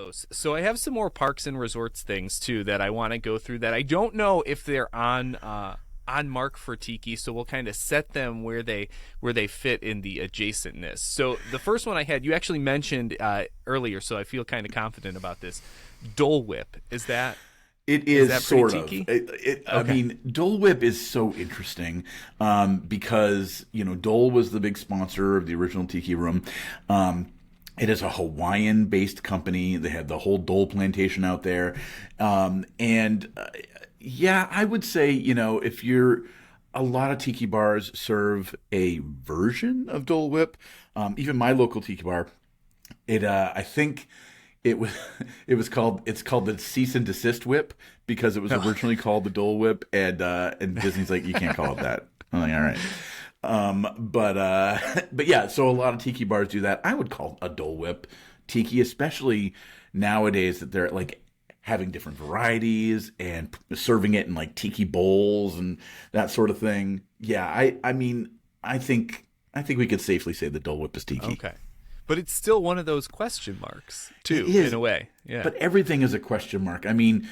those. So I have some more parks and resorts things too that I want to go through that I don't know if they're on mark for tiki, so we'll kind of set them where they fit in the adjacentness. So the first one I had, you actually mentioned earlier, so I feel kind of confident about this. Dole Whip, is that? It is that sort tiki? of. I mean, Dole Whip is so interesting because, Dole was the big sponsor of the original Tiki Room. It is a Hawaiian-based company. They have the whole Dole plantation out there. Yeah, I would say, if a lot of tiki bars serve a version of Dole Whip. Even my local tiki bar, I think it was it's called the cease and desist whip because it was originally called the Dole Whip, and Disney's like, you can't call it that. I'm like, all right. But yeah, so a lot of tiki bars do that. I would call a Dole Whip tiki, especially nowadays that they're like having different varieties and serving it in like tiki bowls and that sort of thing. Yeah, I mean, I think we could safely say the Dole Whip is tiki. Okay. But it's still one of those question marks, too, in a way. Yeah. But everything is a question mark. I mean,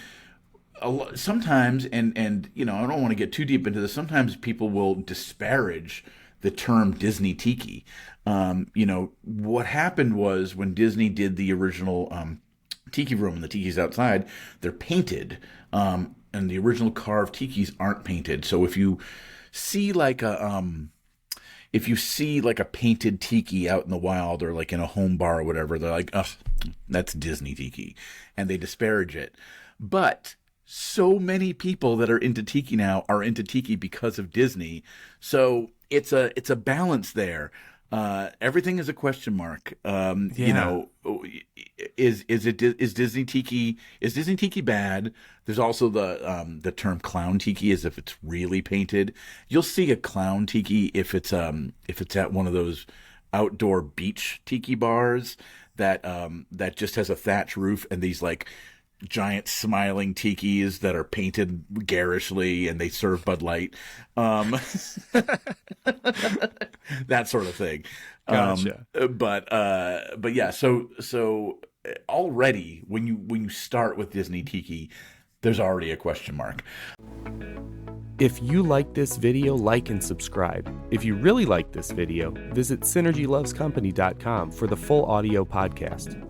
sometimes, and I don't want to get too deep into this, sometimes people will disparage the term Disney Tiki. What happened was when Disney did the original Tiki Room and the Tiki's outside, they're painted, and the original carved Tikis aren't painted. So if you see like a painted tiki out in the wild or like in a home bar or whatever, they're like, ugh, that's Disney Tiki, and they disparage it. But so many people that are into tiki now are into tiki because of Disney, so it's a balance there. Everything is a question mark. Is Disney Tiki bad? There's also the term clown tiki, as if it's really painted. You'll see a clown tiki if it's at one of those outdoor beach tiki bars that just has a thatch roof and these like giant smiling tikis that are painted garishly and they serve Bud Light. That sort of thing. Gotcha. But yeah, so already when you start with Disney Tiki, there's already a question mark. If you like this video, like and subscribe. If you really like this video, visit synergylovescompany.com for the full audio podcast.